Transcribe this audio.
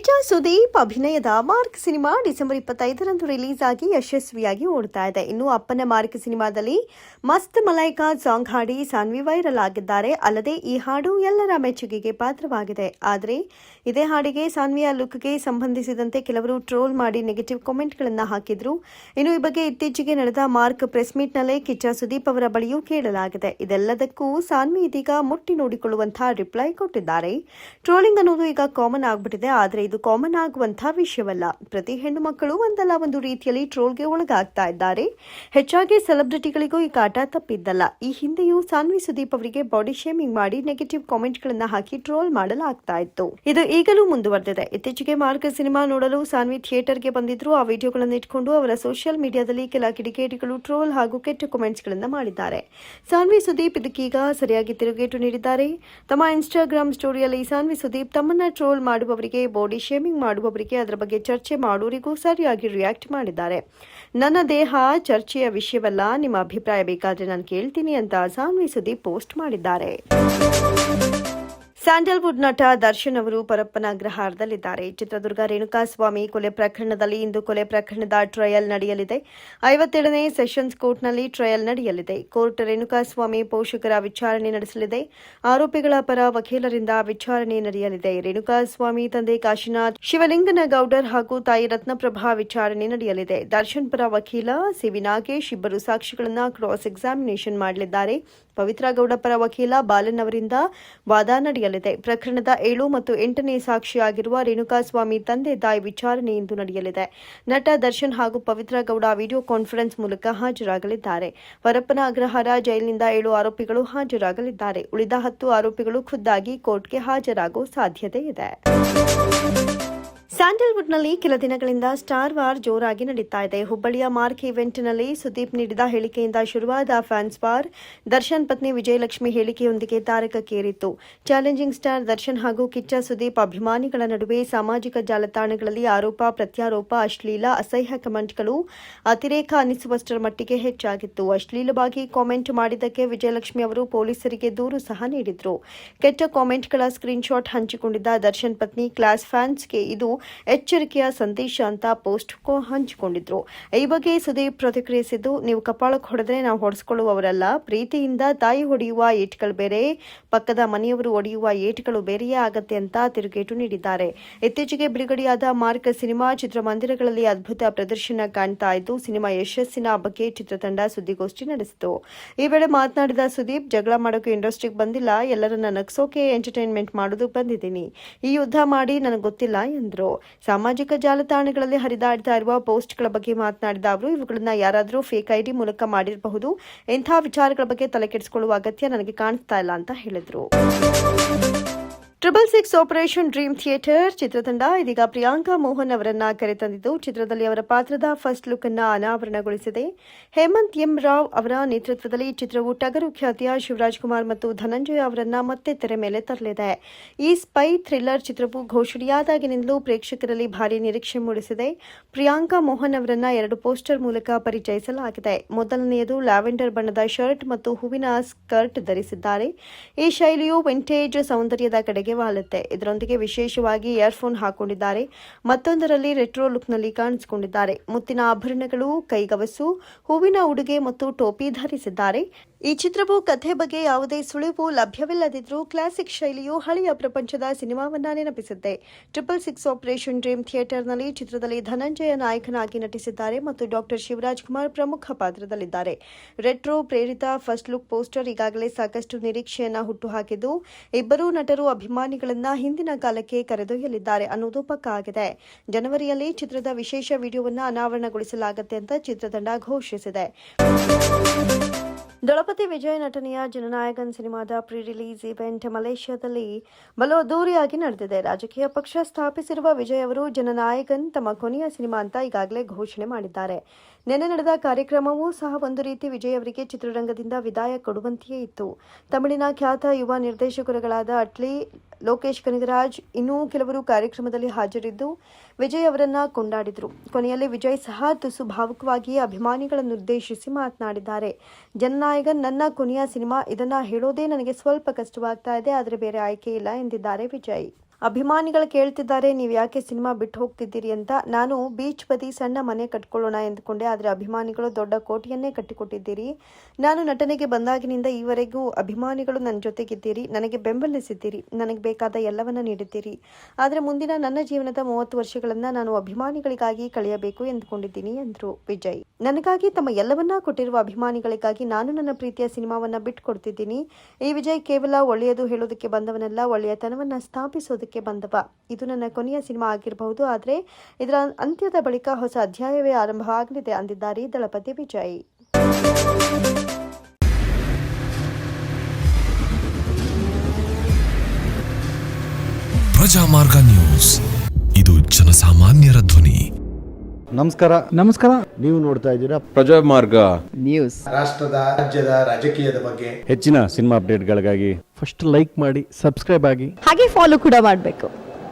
ಕಿಚ್ಚ ಸುದೀಪ್ ಅಭಿನಯದ mark cinema December 25ರಂದು release ಆಗಿ ಯಶಸ್ವಿಯಾಗಿ ಓಡ್ತಾ ಇದೆ. ಇನ್ನು ಅಪ್ಪನ ಮಾರ್ಕ್ ಸಿನಿಮಾದಲ್ಲಿ ಮಸ್ತ್ ಮಲೈಕಾ ಸಾಂಗ್ ಹಾಡಿ ಸಾನ್ವಿ ವೈರಲ್ ಆಗಿದ್ದಾರೆ. ಅಲ್ಲದೆ ಈ ಹಾಡು ಎಲ್ಲರ ಮೆಚ್ಚುಗೆಗೆ ಪಾತ್ರವಾಗಿದೆ. ಆದರೆ ಇದೇ ಹಾಡಿಗೆ ಸಾನ್ವಿಯ ಲುಕ್ಗೆ ಸಂಬಂಧಿಸಿದಂತೆ ಕೆಲವರು ಟ್ರೋಲ್ ಮಾಡಿ ನೆಗೆಟಿವ್ ಕಾಮೆಂಟ್ಗಳನ್ನು ಹಾಕಿದ್ರು. ಇನ್ನು ಈ ಬಗ್ಗೆ ಇತ್ತೀಚೆಗೆ ನಡೆದ ಮಾರ್ಕ್ ಪ್ರೆಸ್ ಮೀಟ್ನಲ್ಲೇ ಕಿಚ್ಚ ಸುದೀಪ್ ಅವರ ಬಳಿಯೂ ಕೇಳಲಾಗಿದೆ. ಇದೆಲ್ಲದಕ್ಕೂ ಸಾನ್ವಿ ಇದೀಗ ಮುಟ್ಟಿ ನೋಡಿಕೊಳ್ಳುವಂತಹ ರಿಪ್ಲೈ ಕೊಟ್ಟಿದ್ದಾರೆ. ಟ್ರೋಲಿಂಗ್ ಅನ್ನೋದು ಈಗ ಕಾಮನ್ ಆಗ್ಬಿಟ್ಟಿದೆ. ಆದರೆ ಇದು ಕಾಮನ್ ಆಗುವಂತಹ ವಿಷಯವಲ್ಲ. ಪ್ರತಿ ಹೆಣ್ಣು ಮಕ್ಕಳು ಒಂದಲ್ಲ ಒಂದು ರೀತಿಯಲ್ಲಿ ಟ್ರೋಲ್ಗೆ ಒಳಗಾಗ್ತಾ ಇದ್ದಾರೆ. ಹೆಚ್ಚಾಗಿ ಸೆಲೆಬ್ರಿಟಿಗಳಿಗೂ ಈ ಕಾಟ ತಪ್ಪಿದ್ದಲ್ಲ. ಈ ಹಿಂದೆಯೂ ಸಾನ್ವಿ ಸುದೀಪ್ ಅವರಿಗೆ ಬಾಡಿ ಶೇಮಿಂಗ್ ಮಾಡಿ ನೆಗೆಟಿವ್ ಕಾಮೆಂಟ್ಗಳನ್ನು ಹಾಕಿ ಟ್ರೋಲ್ ಮಾಡಲಾಗ್ತಾ ಇತ್ತು. ಇದು ಈಗಲೂ ಮುಂದುವರೆದಿದೆ. ಇತ್ತೀಚೆಗೆ ಮಾರ್ಕ್ ಸಿನಿಮಾ ನೋಡಲು ಸಾನ್ವಿ ಥಿಯೇಟರ್ಗೆ ಬಂದಿದ್ರು. ಆ ವಿಡಿಯೋಗಳನ್ನು ಇಟ್ಕೊಂಡು ಅವರ ಸೋಷಿಯಲ್ ಮೀಡಿಯಾದಲ್ಲಿ ಕೆಲ ಕಿಡಿಗೇಡಿಗಳು ಟ್ರೋಲ್ ಹಾಗೂ ಕೆಟ್ಟ ಕಾಮೆಂಟ್ಸ್ಗಳನ್ನು ಮಾಡಿದ್ದಾರೆ. ಸಾನ್ವಿ ಸುದೀಪ್ ಇದಕ್ಕೀಗ ಸರಿಯಾಗಿ ತಿರುಗೇಟು ನೀಡಿದ್ದಾರೆ. ತಮ್ಮ ಇನ್ಸ್ಟಾಗ್ರಾಮ್ ಸ್ಟೋರಿಯಲ್ಲಿ ಸಾನ್ವಿ ಸುದೀಪ್ ತಮ್ಮನ್ನ ಟ್ರೋಲ್ ಮಾಡುವವರಿಗೆ ಬಾಡಿ ಶೇಮಿಂಗ್ ಮಾಡುವವರಿಗೆ ಅದರ ಬಗ್ಗೆ ಚರ್ಚೆ ಮಾಡುವವರಿಗೂ ಸರಿಯಾಗಿ ರಿಯಾಕ್ಟ್ ಮಾಡಿದ್ದಾರೆ. ನನ್ನ ದೇಹ ಚರ್ಚೆಯ ವಿಷಯವಲ್ಲ, ನಿಮ್ಮ ಅಭಿಪ್ರಾಯ ಬೇಕಾದ್ರೆ ನಾನು ಕೇಳ್ತೀನಿ ಅಂತ ಸಾನ್ವಿ ಸುದೀಪ್ ಪೋಸ್ಟ್ ಮಾಡಿದ್ದಾರೆ. ಸ್ಯಾಂಡಲ್ವುಡ್ ನಟ ದರ್ಶನ್ ಅವರು ಪರಪ್ಪನ ಅಗ್ರಹಾರದಲ್ಲಿದ್ದಾರೆ. ಚಿತ್ರದುರ್ಗ ರೇಣುಕಾಸ್ವಾಮಿ ಕೊಲೆ ಪ್ರಕರಣದಲ್ಲಿ ಇಂದು ಕೊಲೆ ಪ್ರಕರಣದ ಟ್ರಯಲ್ ನಡೆಯಲಿದೆ. 57ನೇ ಸೆಷನ್ಸ್ ಕೋರ್ಟ್ನಲ್ಲಿ ಟ್ರಯಲ್ ನಡೆಯಲಿದೆ. ಕೋರ್ಟ್ ರೇಣುಕಾಸ್ವಾಮಿ ಪೋಷಕರ ವಿಚಾರಣೆ ನಡೆಸಲಿದೆ. ಆರೋಪಿಗಳ ಪರ ವಕೀಲರಿಂದ ವಿಚಾರಣೆ ನಡೆಯಲಿದೆ. ರೇಣುಕಾಸ್ವಾಮಿ ತಂದೆ ಕಾಶಿನಾಥ್ ಶಿವಲಿಂಗನಗೌಡರ್ ಹಾಗೂ ತಾಯಿ ರತ್ನಪ್ರಭಾ ವಿಚಾರಣೆ ನಡೆಯಲಿದೆ. ದರ್ಶನ್ ಪರ ವಕೀಲ ಸಿವಿ ನಾಗೇಶ್ ಇಬ್ಬರು ಸಾಕ್ಷಿಗಳನ್ನು ಕ್ರಾಸ್ ಎಕ್ಸಾಮಿನೇಷನ್ ಮಾಡಲಿದ್ದಾರೆ. ಪವಿತ್ರ ಗೌಡ ಪರ ವಕೀಲ ಬಾಲನ್ ಅವರಿಂದ ವಾದ ನಡೆಯಲಿದೆ. ಪ್ರಕರಣದ 7 ಮತ್ತು 8ನೇ ಸಾಕ್ಷಿಯಾಗಿರುವ ರೇಣುಕಾಸ್ವಾಮಿ ತಂದೆ ತಾಯಿ ವಿಚಾರಣೆ ಇಂದು ನಡೆಯಲಿದೆ. ನಟ ದರ್ಶನ್ ಹಾಗೂ ಪವಿತ್ರ ಗೌಡ ವಿಡಿಯೋ ಕಾನ್ಫರೆನ್ಸ್ ಮೂಲಕ ಹಾಜರಾಗಲಿದ್ದಾರೆ. ಪರಪ್ಪನ ಅಗ್ರಹಾರ ಜೈಲಿನಿಂದ 7 ಆರೋಪಿಗಳು ಹಾಜರಾಗಲಿದ್ದಾರೆ. ಉಳಿದ 10 ಆರೋಪಿಗಳು ಖುದ್ದಾಗಿ ಕೋರ್ಟ್ಗೆ ಹಾಜರಾಗುವ ಸಾಧ್ಯತೆ ಇದೆ. ಸ್ಯಾಂಡಲ್ವುಡ್ನಲ್ಲಿ ಕೆಲ ದಿನಗಳಿಂದ ಸ್ಟಾರ್ ವಾರ್ ಜೋರಾಗಿ ನಡೀತಾ ಇದೆ. ಹುಬ್ಬಳ್ಳಿಯ ಮಾರ್ಕ್ ಇವೆಂಟ್ನಲ್ಲಿ ಸುದೀಪ್ ನೀಡಿದ ಹೇಳಿಕೆಯಿಂದ ಶುರುವಾದ ಫ್ಯಾನ್ಸ್ ವಾರ್ ದರ್ಶನ್ ಪತ್ನಿ ವಿಜಯಲಕ್ಷ್ಮಿ ಹೇಳಿಕೆಯೊಂದಿಗೆ ತಾರಕಕ್ಕೇರಿತ್ತು. ಚಾಲೆಂಜಿಂಗ್ ಸ್ಟಾರ್ ದರ್ಶನ್ ಹಾಗೂ ಕಿಚ್ಚ ಸುದೀಪ್ ಅಭಿಮಾನಿಗಳ ನಡುವೆ ಸಾಮಾಜಿಕ ಜಾಲತಾಣಗಳಲ್ಲಿ ಆರೋಪ ಪ್ರತ್ಯಾರೋಪ, ಅಶ್ಲೀಲ ಅಸಹ್ಯ ಕಮೆಂಟ್ಗಳು ಅತಿರೇಕ ಅನ್ನಿಸುವಷ್ಟರ ಮಟ್ಟಿಗೆ ಹೆಚ್ಚಾಗಿತ್ತು. ಅಶ್ಲೀಲವಾಗಿ ಕಾಮೆಂಟ್ ಮಾಡಿದ್ದಕ್ಕೆ ವಿಜಯಲಕ್ಷ್ಮಿ ಅವರು ಪೊಲೀಸರಿಗೆ ದೂರು ಸಹ ನೀಡಿದ್ರು. ಕೆಟ್ಟ ಕಾಮೆಂಟ್ಗಳ ಸ್ಕ್ರೀನ್ಶಾಟ್ ಹಂಚಿಕೊಂಡಿದ್ದ ದರ್ಶನ್ ಪತ್ನಿ ಕ್ಲಾಸ್ ಫ್ಯಾನ್ಸ್ಗೆ ಇದು ಎಚ್ಚರಿಕೆಯ ಸಂದೇಶ ಅಂತ ಪೋಸ್ಟ್ ಹಂಚಿಕೊಂಡಿದ್ರು. ಈ ಬಗ್ಗೆ ಸುದೀಪ್ ಪ್ರತಿಕ್ರಿಯಿಸಿದ್ದು, ನೀವು ಕಪಾಳಕ್ಕೆ ಹೊಡೆದ್ರೆ ನಾವು ಹೊಡೆಸ್ಕೊಳ್ಳುವವರಲ್ಲ. ಪ್ರೀತಿಯಿಂದ ತಾಯಿ ಹೊಡೆಯುವ ಏಟುಗಳು ಬೇರೆ, ಪಕ್ಕದ ಮನೆಯವರು ಹೊಡೆಯುವ ಏಟುಗಳು ಬೇರೆಯೇ ಆಗತ್ತೆ ಅಂತ ತಿರುಗೇಟು ನೀಡಿದ್ದಾರೆ. ಇತ್ತೀಚೆಗೆ ಬಿಡುಗಡೆಯಾದ ಮಾರ್ಕ್ ಸಿನಿಮಾ ಚಿತ್ರಮಂದಿರಗಳಲ್ಲಿ ಅದ್ಭುತ ಪ್ರದರ್ಶನ ಕಾಣ್ತಾ ಇದ್ದು, ಸಿನಿಮಾ ಯಶಸ್ಸಿನ ಬಗ್ಗೆ ಚಿತ್ರತಂಡ ಸುದ್ದಿಗೋಷ್ಠಿ ನಡೆಸಿತು. ಈ ವೇಳೆ ಮಾತನಾಡಿದ ಸುದೀಪ್, ಜಗಳ ಮಾಡೋಕೆ ಇಂಡಸ್ಟ್ರಿಗೆ ಬಂದಿಲ್ಲ, ಎಲ್ಲರನ್ನ ನಗ್ಸೋಕೆ ಎಂಟರ್ಟೈನ್ಮೆಂಟ್ ಮಾಡೋದಕ್ಕೆ ಬಂದಿದ್ದೀನಿ. ಈ ಯುದ್ಧ ಮಾಡಿ ನನಗೆ ಗೊತ್ತಿಲ್ಲ ಎಂದರು. ಸಾಮಾಜಿಕ ಜಾಲತಾಣಗಳಲ್ಲಿ ಹರಿದಾಡ್ತಾ ಇರುವ ಪೋಸ್ಟ್ಗಳ ಬಗ್ಗೆ ಮಾತನಾಡಿದ ಅವರು, ಇವುಗಳನ್ನ ಯಾರಾದರೂ ಫೇಕ್ ಐಡಿ ಮೂಲಕ ಮಾಡಿರಬಹುದು. ಇಂಥ ವಿಚಾರಗಳ ಬಗ್ಗೆ ತಲೆ ಕೆಡಿಸಿಕೊಳ್ಳುವ ಅಗತ್ಯ ನನಗೆ ಕಾಣಿಸ್ತಾ ಇಲ್ಲ ಅಂತ ಹೇಳಿದರು. 666 ಆಪರೇಷನ್ ಡ್ರೀಮ್ ಥಿಯೇಟರ್ ಚಿತ್ರತಂಡ ಇದೀಗ ಪ್ರಿಯಾಂಕಾ ಮೋಹನ್ ಅವರನ್ನ ಕರೆತಂದಿದ್ದು, ಚಿತ್ರದಲ್ಲಿ ಅವರ ಪಾತ್ರದ ಫಸ್ಟ್ ಲುಕ್ ಅನ್ನು ಅನಾವರಣಗೊಳಿಸಿದೆ. ಹೇಮಂತ್ ಎಂ ರಾವ್ ಅವರ ನೇತೃತ್ವದಲ್ಲಿ ಚಿತ್ರವು ಟಗರು ಖ್ಯಾತಿಯ ಶಿವರಾಜ್ ಕುಮಾರ್ ಮತ್ತು ಧನಂಜಯ ಅವರನ್ನ ಮತ್ತೆ ತೆರೆ ಮೇಲೆ ತರಲಿದೆ. ಈ ಸ್ಪೈ ಥ್ರಿಲ್ಲರ್ ಚಿತ್ರವು ಘೋಷಣೆಯಾದಾಗಿನಿಂದಲೂ ಪ್ರೇಕ್ಷಕರಲ್ಲಿ ಭಾರಿ ನಿರೀಕ್ಷೆ ಮೂಡಿಸಿದೆ. ಪ್ರಿಯಾಂಕಾ ಮೋಹನ್ ಅವರನ್ನ 2 ಪೋಸ್ಟರ್ ಮೂಲಕ ಪರಿಚಯಿಸಲಾಗಿದೆ. ಮೊದಲನೆಯದು ಲ್ಯಾವೆಂಡರ್ ಬಣ್ಣದ ಶರ್ಟ್ ಮತ್ತು ಹೂವಿನ ಸ್ಕರ್ಟ್ ಧರಿಸಿದ್ದಾರೆ. ಈ ಶೈಲಿಯು ವಿಂಟೇಜ್ ಸೌಂದರ್ಯದ ಕಡೆಗೆ ವಾಲುತ್ತೆ. ಇದರೊಂದಿಗೆ ವಿಶೇಷವಾಗಿ ಇಯರ್ಫೋನ್ ಹಾಕೊಂಡಿದ್ದಾರೆ. ಮತ್ತೊಂದರಲ್ಲಿ ರೆಟ್ರೋ ಲುಕ್ನಲ್ಲಿ ಕಾಣಿಸಿಕೊಂಡಿದ್ದಾರೆ. ಮುತ್ತಿನ ಆಭರಣಗಳು, ಕೈಗವಸು, ಹೂವಿನ ಉಡುಗೆ ಮತ್ತು ಟೋಪಿ ಧರಿಸಿದ್ದಾರೆ. ಈ ಚಿತ್ರವು ಕಥೆ ಬಗ್ಗೆ ಯಾವುದೇ ಸುಳಿವು ಲಭ್ಯವಿಲ್ಲದಿದ್ರೂ ಕ್ಲಾಸಿಕ್ ಶೈಲಿಯು ಹಳೆಯ ಪ್ರಪಂಚದ ಸಿನಿಮಾವನ್ನ ನೆನಪಿಸಿದೆ. 666 ಆಪರೇಷನ್ ಡ್ರೀಮ್ ಥಿಯೇಟರ್ನಲ್ಲಿ ಚಿತ್ರದಲ್ಲಿ ಧನಂಜಯ ನಾಯಕನಾಗಿ ನಟಿಸಿದ್ದಾರೆ ಮತ್ತು ಡಾ ಶಿವರಾಜ್ ಕುಮಾರ್ ಪ್ರಮುಖ ಪಾತ್ರದಲ್ಲಿದ್ದಾರೆ. ರೆಟ್ರೋ ಪ್ರೇರಿತ ಫಸ್ಟ್ ಲುಕ್ ಪೋಸ್ಟರ್ ಈಗಾಗಲೇ ಸಾಕಷ್ಟು ನಿರೀಕ್ಷೆಯನ್ನ ಹುಟ್ಟುಹಾಕಿದ್ದು, ಇಬ್ಬರೂ ನಟರು ಅಭಿಮಾನಿಗಳನ್ನ ಹಿಂದಿನ ಕಾಲಕ್ಕೆ ಕರೆದೊಯ್ಯಲಿದ್ದಾರೆ ಅನ್ನೋದು ಪಕ್ಕಾ ಆಗಿದೆ. ಜನವರಿಯಲ್ಲಿ ಚಿತ್ರದ ವಿಶೇಷ ವಿಡಿಯೋವನ್ನು ಅನಾವರಣಗೊಳಿಸಲಾಗುತ್ತೆ ಅಂತ ಚಿತ್ರತಂಡ ಘೋಷಿಸಿದೆ. ದಳಪತಿ ವಿಜಯ್ ನಟನೆಯ ಜನನಾಯಕನ್ ಸಿನಿಮಾದ ಪ್ರೀ ರಿಲೀಸ್ ಇವೆಂಟ್ ಮಲೇಷ್ಯಾದಲ್ಲಿ ಬಲು ಅದ್ದೂರಿಯಾಗಿ ನಡೆದಿದೆ. ರಾಜಕೀಯ ಪಕ್ಷ ಸ್ಥಾಪಿಸಿರುವ ವಿಜಯ್ ಅವರು ಜನನಾಯಕನ್ ತಮ್ಮ ಕೊನೆಯ ಸಿನಿಮಾ ಅಂತ ಈಗಾಗಲೇ ಘೋಷಣೆ ಮಾಡಿದ್ದಾರೆ. ನಿನ್ನೆ ನಡೆದ ಕಾರ್ಯಕ್ರಮವೂ ಸಹ ಒಂದು ರೀತಿ ವಿಜಯ್ ಅವರಿಗೆ ಚಿತ್ರರಂಗದಿಂದ ವಿದಾಯ ಕೊಡುವಂತೆಯೇ ಇತ್ತು. ತಮಿಳಿನ ಖ್ಯಾತ ಯುವ ನಿರ್ದೇಶಕರುಗಳಾದ ಅಟ್ಲಿ, ಲೋಕೇಶ್ ಕನಗರಾಜ್ ಇನ್ನೂ ಕೆಲವರು ಕಾರ್ಯಕ್ರಮದಲ್ಲಿ ಹಾಜರಿದ್ದು ವಿಜಯ್ ಅವರನ್ನ ಕೊಂಡಾಡಿದ್ರು. ಕೊನೆಯಲ್ಲಿ ವಿಜಯ್ ಸಹ ತುಸು ಭಾವುಕವಾಗಿ ಅಭಿಮಾನಿಗಳನ್ನು ಉದ್ದೇಶಿಸಿ ಮಾತನಾಡಿದ್ದಾರೆ. ಜನನಾಯಕನ್ ನನ್ನ ಕೊನೆಯ ಸಿನಿಮಾ, ಇದನ್ನ ಹೇಳೋದೇ ನನಗೆ ಸ್ವಲ್ಪ ಕಷ್ಟವಾಗ್ತಾ ಇದೆ, ಆದರೆ ಬೇರೆ ಆಯ್ಕೆ ಇಲ್ಲ ಎಂದಿದ್ದಾರೆ ವಿಜಯ್. ಅಭಿಮಾನಿಗಳು ಕೇಳ್ತಿದ್ದಾರೆ, ನೀವು ಯಾಕೆ ಸಿನಿಮಾ ಬಿಟ್ಟು ಹೋಗ್ತಿದ್ದೀರಿ ಅಂತ. ನಾನು ಬೀಚ್ ಬದಿ ಸಣ್ಣ ಮನೆ ಕಟ್ಕೊಳ್ಳೋಣ ಎಂದುಕೊಂಡೆ, ಆದರೆ ಅಭಿಮಾನಿಗಳು ದೊಡ್ಡ ಕೋಟೆಯನ್ನೇ ಕಟ್ಟಿಕೊಟ್ಟಿದ್ದೀರಿ. ನಾನು ನಟನೆಗೆ ಬಂದಾಗಿನಿಂದ ಈವರೆಗೂ ಅಭಿಮಾನಿಗಳು ನನ್ನ ಜೊತೆಗಿದ್ದೀರಿ, ನನಗೆ ಬೆಂಬಲಿಸಿದ್ದೀರಿ, ನನಗೆ ಬೇಕಾದ ಎಲ್ಲವನ್ನ ನೀಡಿದ್ದೀರಿ. ಆದರೆ ಮುಂದಿನ ನನ್ನ ಜೀವನದ 30 ವರ್ಷಗಳನ್ನು ನಾನು ಅಭಿಮಾನಿಗಳಿಗಾಗಿ ಕಳೆಯಬೇಕು ಎಂದುಕೊಂಡಿದ್ದೀನಿ ಎಂದರು ವಿಜಯ್. ನನಗಾಗಿ ತಮ್ಮ ಎಲ್ಲವನ್ನ ಕೊಟ್ಟಿರುವ ಅಭಿಮಾನಿಗಳಿಗಾಗಿ ನಾನು ನನ್ನ ಪ್ರೀತಿಯ ಸಿನಿಮಾವನ್ನ ಬಿಟ್ಟುಕೊಡ್ತಿದ್ದೀನಿ. ಈ ವಿಜಯ್ ಕೇವಲ ಒಳ್ಳೆಯದು ಹೇಳೋದಕ್ಕೆ ಬಂದವನಲ್ಲ, ಒಳ್ಳೆಯತನವನ್ನ ಸ್ಥಾಪಿಸೋದಕ್ಕೆ ಬಂದವ. ಇದು ನನ್ನ ಕೊನೆಯ ಸಿನಿಮಾ ಆಗಿರಬಹುದು, ಆದರೆ ಇದರ ಅಂತ್ಯದ ಬಳಿಕ ಹೊಸ ಅಧ್ಯಾಯವೇ ಆರಂಭವಾಗಲಿದೆ ಅಂದಿದ್ದಾರೆ ದಳಪತಿ ವಿಜಯ್. ಪ್ರಜಾಮಾರ್ಗ ನ್ಯೂಸ್, ಇದು ಜನಸಾಮಾನ್ಯರ ಧ್ವನಿ. ನಮಸ್ಕಾರ. ನೀವು ನೋಡ್ತಾ ಇದ್ದೀರಾ ಪ್ರಜಾಮಾರ್ಗ ನ್ಯೂಸ್. ರಾಷ್ಟ್ರದ ರಾಜ್ಯದ ರಾಜಕೀಯದ ಬಗ್ಗೆ ಹೆಚ್ಚಿನ ಸಿನಿಮಾ ಅಪ್ಡೇಟ್ಗಳಿಗಾಗಿ ಫಸ್ಟ್ ಲೈಕ್ ಮಾಡಿ, ಸಬ್ಸ್ಕ್ರೈಬ್ ಆಗಿ, ಹಾಗೆ ಫಾಲೋ ಕೂಡ ಮಾಡಬೇಕು.